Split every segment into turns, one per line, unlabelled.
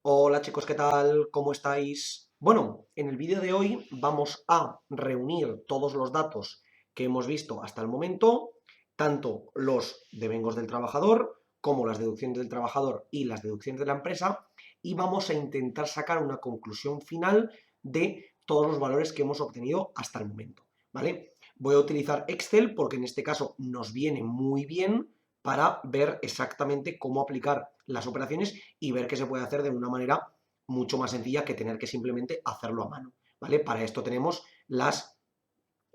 Hola chicos, ¿qué tal? ¿Cómo estáis? Bueno, en el vídeo de hoy vamos a reunir todos los datos que hemos visto hasta el momento, tanto los devengos del trabajador como las deducciones del trabajador y las deducciones de la empresa, y vamos a intentar sacar una conclusión final de todos los valores que hemos obtenido hasta el momento, ¿vale? Voy a utilizar Excel porque en este caso nos viene muy bien para ver exactamente cómo aplicar las operaciones y ver qué se puede hacer de una manera mucho más sencilla que tener que simplemente hacerlo a mano, ¿vale? Para esto tenemos las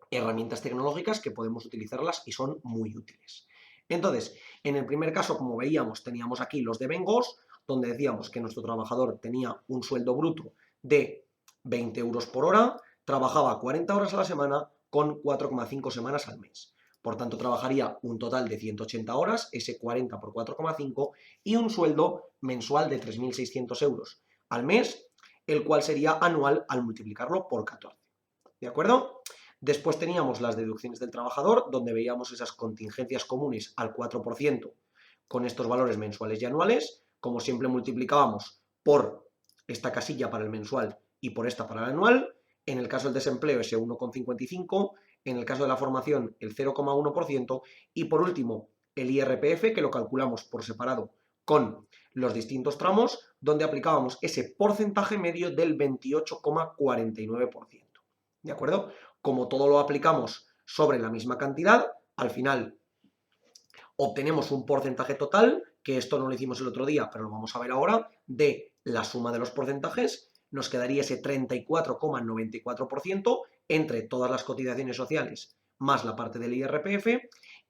herramientas tecnológicas que podemos utilizarlas y son muy útiles. Entonces, en el primer caso, como veíamos, teníamos aquí los devengos, donde decíamos que nuestro trabajador tenía un sueldo bruto de 20 euros por hora, trabajaba 40 horas a la semana con 4,5 semanas al mes. Por tanto, trabajaría un total de 180 horas, ese 40 por 4,5, y un sueldo mensual de 3.600 euros al mes, el cual sería anual al multiplicarlo por 14. ¿De acuerdo? Después teníamos las deducciones del trabajador, donde veíamos esas contingencias comunes al 4% con estos valores mensuales y anuales. Como siempre multiplicábamos por esta casilla para el mensual y por esta para el anual. En el caso del desempleo ese 1,55, en el caso de la formación el 0,1% y por último el IRPF, que lo calculamos por separado con los distintos tramos, donde aplicábamos ese porcentaje medio del 28,49%. ¿De acuerdo? Como todo lo aplicamos sobre la misma cantidad, al final obtenemos un porcentaje total, que esto no lo hicimos el otro día, pero lo vamos a ver ahora, de la suma de los porcentajes, nos quedaría ese 34,94% entre todas las cotizaciones sociales más la parte del IRPF,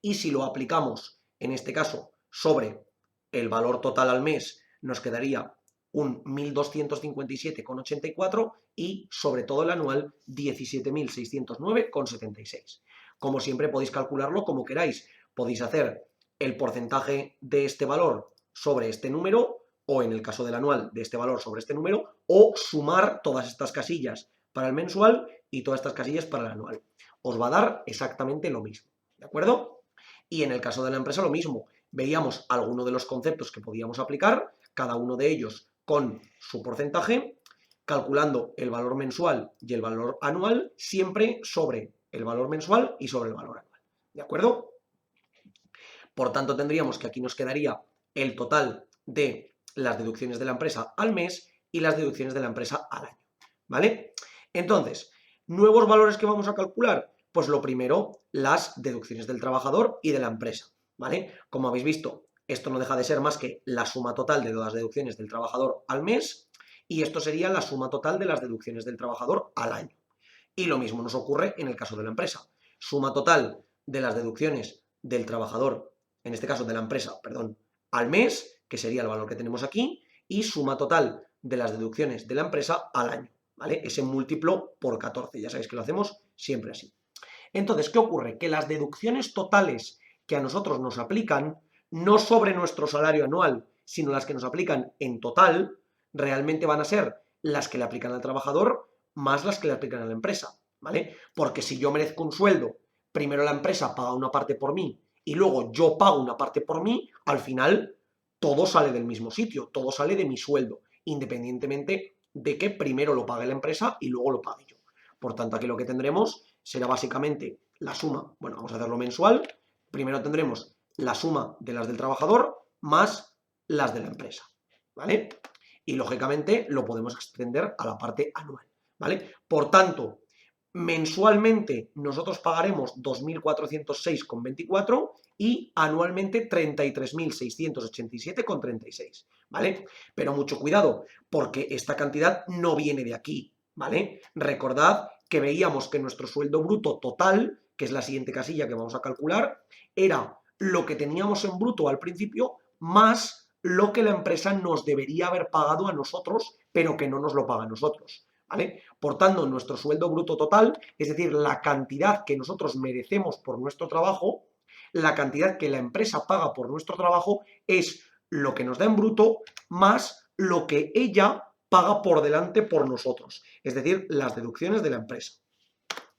y si lo aplicamos, en este caso, sobre el valor total al mes, nos quedaría un 1.257,84 y sobre todo el anual 17.609,76. Como siempre podéis calcularlo como queráis, podéis hacer el porcentaje de este valor sobre este número, o en el caso del anual de este valor sobre este número, o sumar todas estas casillas para el mensual y todas estas casillas para el anual. Os va a dar exactamente lo mismo, ¿de acuerdo? Y en el caso de la empresa lo mismo, veíamos algunos de los conceptos que podíamos aplicar, cada uno de ellos con su porcentaje, calculando el valor mensual y el valor anual, siempre sobre el valor mensual y sobre el valor anual, ¿de acuerdo? Por tanto, tendríamos que aquí nos quedaría el total de las deducciones de la empresa al mes y las deducciones de la empresa al año, ¿vale? Entonces, ¿nuevos valores que vamos a calcular? Pues lo primero, las deducciones del trabajador y de la empresa, ¿vale? Como habéis visto, esto no deja de ser más que la suma total de todas las deducciones del trabajador al mes, y esto sería la suma total de las deducciones del trabajador al año. Y lo mismo nos ocurre en el caso de la empresa. Suma total de las deducciones del trabajador, en este caso de la empresa, perdón, al mes, que sería el valor que tenemos aquí, y suma total de las deducciones de la empresa al año, ¿vale? Ese múltiplo por 14, ya sabéis que lo hacemos siempre así. Entonces, ¿qué ocurre? Que las deducciones totales que a nosotros nos aplican, no sobre nuestro salario anual, sino las que nos aplican en total, realmente van a ser las que le aplican al trabajador más las que le aplican a la empresa, ¿vale? Porque si yo merezco un sueldo, primero la empresa paga una parte por mí y luego yo pago una parte por mí, al final todo sale del mismo sitio, todo sale de mi sueldo, independientemente de que primero lo pague la empresa y luego lo pague yo. Por tanto, aquí lo que tendremos será básicamente la suma, bueno, vamos a hacerlo mensual, primero tendremos la suma de las del trabajador más las de la empresa, ¿vale? Y lógicamente lo podemos extender a la parte anual, ¿vale? Por tanto, mensualmente nosotros pagaremos 2.406,24 y anualmente 33.687,36, ¿vale? Pero mucho cuidado, porque esta cantidad no viene de aquí, ¿vale? Recordad que veíamos que nuestro sueldo bruto total, que es la siguiente casilla que vamos a calcular, era lo que teníamos en bruto al principio más lo que la empresa nos debería haber pagado a nosotros, pero que no nos lo paga a nosotros, ¿vale? Por tanto, nuestro sueldo bruto total, es decir, la cantidad que nosotros merecemos por nuestro trabajo, la cantidad que la empresa paga por nuestro trabajo, es lo que nos da en bruto más lo que ella paga por delante por nosotros, es decir, las deducciones de la empresa,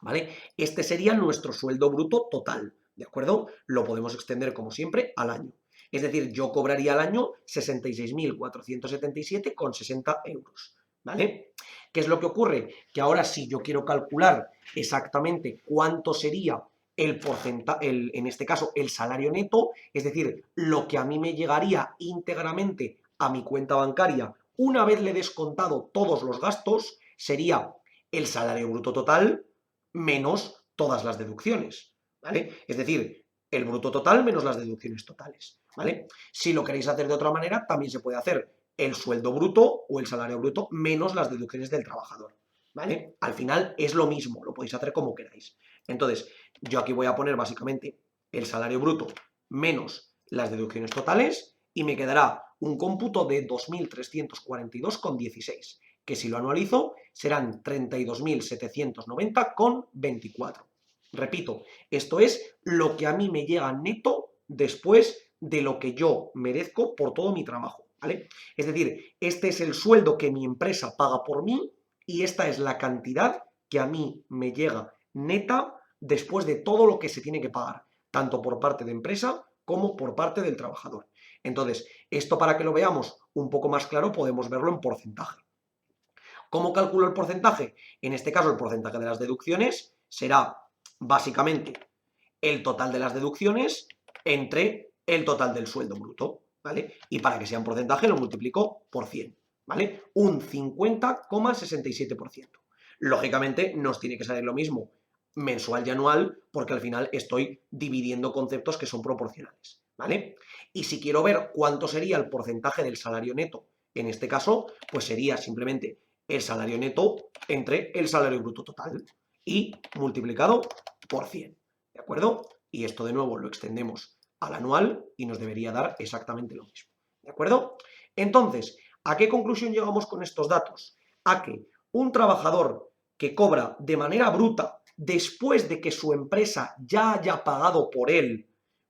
¿vale? Este sería nuestro sueldo bruto total, ¿de acuerdo? Lo podemos extender, como siempre, al año. Es decir, yo cobraría al año 66.477,60 euros, ¿vale? ¿Qué es lo que ocurre? Que ahora si yo quiero calcular exactamente cuánto sería el porcentaje, en este caso el salario neto, es decir, lo que a mí me llegaría íntegramente a mi cuenta bancaria una vez le he descontado todos los gastos, sería el salario bruto total menos todas las deducciones, ¿vale? Es decir, el bruto total menos las deducciones totales, ¿vale? Si lo queréis hacer de otra manera, también se puede hacer el sueldo bruto o el salario bruto menos las deducciones del trabajador, ¿vale? Al final es lo mismo, lo podéis hacer como queráis. Entonces, yo aquí voy a poner básicamente el salario bruto menos las deducciones totales y me quedará un cómputo de 2.342,16, que si lo anualizo serán 32.790,24. Repito, esto es lo que a mí me llega neto después de lo que yo merezco por todo mi trabajo, ¿vale? Es decir, este es el sueldo que mi empresa paga por mí y esta es la cantidad que a mí me llega neta después de todo lo que se tiene que pagar, tanto por parte de empresa como por parte del trabajador. Entonces, esto para que lo veamos un poco más claro, podemos verlo en porcentaje. ¿Cómo calculo el porcentaje? En este caso, el porcentaje de las deducciones será básicamente el total de las deducciones entre el total del sueldo bruto, ¿vale? Y para que sea un porcentaje lo multiplico por 100, ¿vale? Un 50,67%. Lógicamente nos tiene que salir lo mismo mensual y anual porque al final estoy dividiendo conceptos que son proporcionales, ¿vale? Y si quiero ver cuánto sería el porcentaje del salario neto, en este caso, pues sería simplemente el salario neto entre el salario bruto total y multiplicado por 100, ¿de acuerdo? Y esto de nuevo lo extendemos al anual y nos debería dar exactamente lo mismo, ¿de acuerdo? Entonces, ¿a qué conclusión llegamos con estos datos? A que un trabajador que cobra de manera bruta después de que su empresa ya haya pagado por él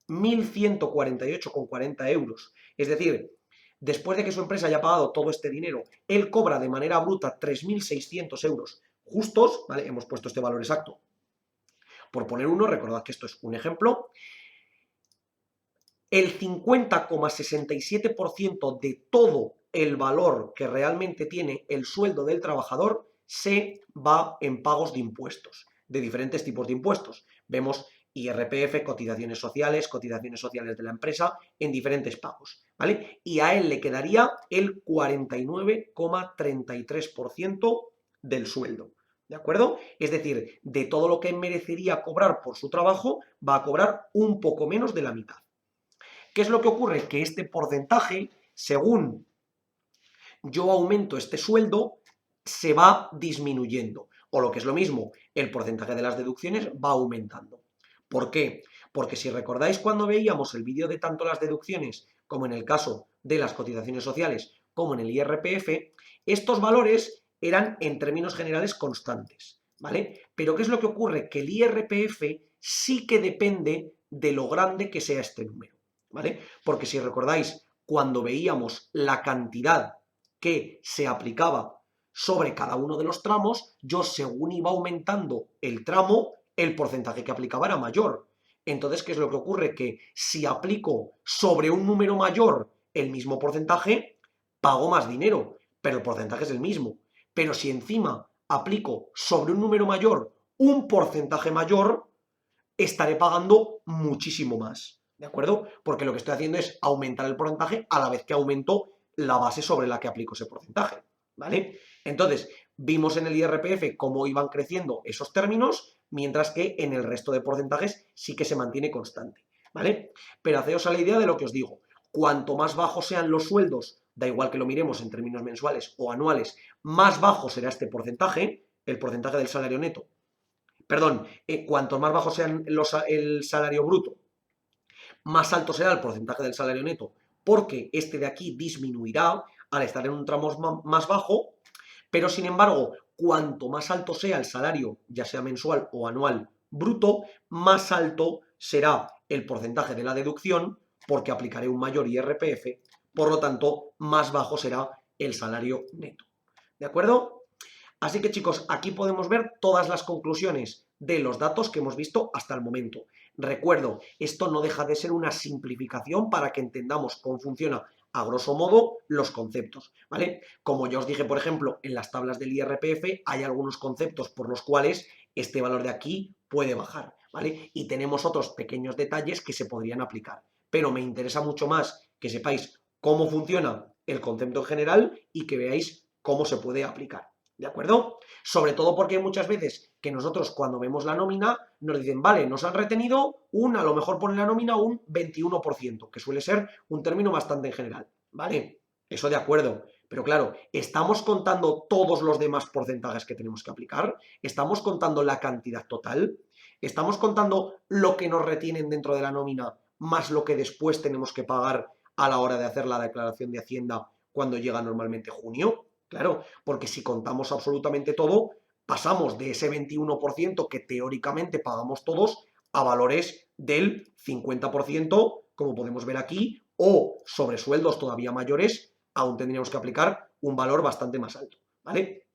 1.148,40 euros, es decir, después de que su empresa haya pagado todo este dinero, él cobra de manera bruta 3.600 euros justos, ¿vale? Hemos puesto este valor exacto por poner uno, recordad que esto es un ejemplo. El 50,67% de todo el valor que realmente tiene el sueldo del trabajador se va en pagos de impuestos, de diferentes tipos de impuestos. Vemos IRPF, cotizaciones sociales de la empresa, en diferentes pagos, ¿vale? Y a él le quedaría el 49,33% del sueldo, ¿de acuerdo? Es decir, de todo lo que merecería cobrar por su trabajo, va a cobrar un poco menos de la mitad. ¿Qué es lo que ocurre? Que este porcentaje, según yo aumento este sueldo, se va disminuyendo. O lo que es lo mismo, el porcentaje de las deducciones va aumentando. ¿Por qué? Porque si recordáis cuando veíamos el vídeo de tanto las deducciones como en el caso de las cotizaciones sociales como en el IRPF, estos valores eran en términos generales constantes, ¿vale? Pero ¿qué es lo que ocurre? Que el IRPF sí que depende de lo grande que sea este número, ¿vale? Porque si recordáis, cuando veíamos la cantidad que se aplicaba sobre cada uno de los tramos, yo según iba aumentando el tramo, el porcentaje que aplicaba era mayor. Entonces, ¿qué es lo que ocurre? Que si aplico sobre un número mayor el mismo porcentaje, pago más dinero, pero el porcentaje es el mismo. Pero si encima aplico sobre un número mayor un porcentaje mayor, estaré pagando muchísimo más, ¿de acuerdo? Porque lo que estoy haciendo es aumentar el porcentaje a la vez que aumento la base sobre la que aplico ese porcentaje, ¿vale? Entonces, vimos en el IRPF cómo iban creciendo esos términos, mientras que en el resto de porcentajes sí que se mantiene constante, ¿vale? Pero haceos a la idea de lo que os digo. Cuanto más bajos sean los sueldos, da igual que lo miremos en términos mensuales o anuales, más bajo será este porcentaje, el porcentaje del salario neto. Perdón, cuanto más bajo sea el salario bruto, más alto será el porcentaje del salario neto, porque este de aquí disminuirá al estar en un tramo más bajo, pero sin embargo, cuanto más alto sea el salario, ya sea mensual o anual bruto, más alto será el porcentaje de la deducción, porque aplicaré un mayor IRPF, por lo tanto, más bajo será el salario neto. ¿De acuerdo? Así que chicos, aquí podemos ver todas las conclusiones de los datos que hemos visto hasta el momento. Recuerdo, esto no deja de ser una simplificación para que entendamos cómo funciona a grosso modo los conceptos, ¿vale? Como ya os dije, por ejemplo, en las tablas del IRPF hay algunos conceptos por los cuales este valor de aquí puede bajar, ¿vale? Y tenemos otros pequeños detalles que se podrían aplicar, pero me interesa mucho más que sepáis cómo funciona el concepto en general y que veáis cómo se puede aplicar, ¿de acuerdo? Sobre todo porque hay muchas veces que nosotros cuando vemos la nómina nos dicen, vale, nos han retenido a lo mejor pone la nómina un 21%, que suele ser un término bastante en general, ¿vale? Eso de acuerdo, pero claro, ¿estamos contando todos los demás porcentajes que tenemos que aplicar? ¿Estamos contando la cantidad total? ¿Estamos contando lo que nos retienen dentro de la nómina más lo que después tenemos que pagar a la hora de hacer la declaración de Hacienda cuando llega normalmente junio? Claro, porque si contamos absolutamente todo, pasamos de ese 21% que teóricamente pagamos todos a valores del 50%, como podemos ver aquí, o sobre sueldos todavía mayores, aún tendríamos que aplicar un valor bastante más alto, ¿vale?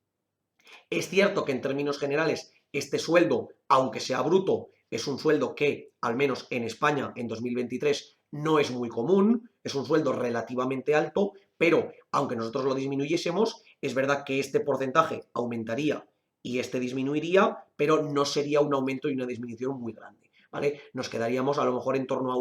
Es cierto que en términos generales este sueldo, aunque sea bruto, es un sueldo que, al menos en España en 2023, no es muy común, es un sueldo relativamente alto, pero aunque nosotros lo disminuyésemos, es verdad que este porcentaje aumentaría y este disminuiría, pero no sería un aumento y una disminución muy grande, ¿vale? Nos quedaríamos a lo mejor en torno a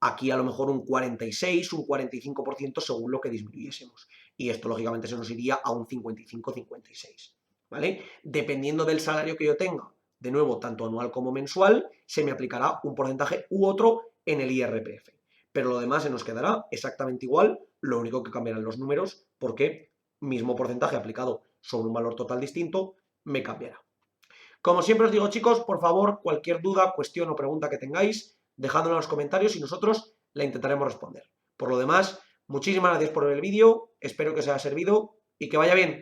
aquí a lo mejor un 46, un 45% según lo que disminuyésemos. Y esto lógicamente se nos iría a un 55-56. ¿Vale? Dependiendo del salario que yo tenga, de nuevo, tanto anual como mensual, se me aplicará un porcentaje u otro en el IRPF. Pero lo demás se nos quedará exactamente igual, lo único que cambiarán los números, porque mismo porcentaje aplicado sobre un valor total distinto, me cambiará. Como siempre os digo, chicos, por favor, cualquier duda, cuestión o pregunta que tengáis, dejadla en los comentarios y nosotros la intentaremos responder. Por lo demás, muchísimas gracias por ver el vídeo, espero que os haya servido y que vaya bien.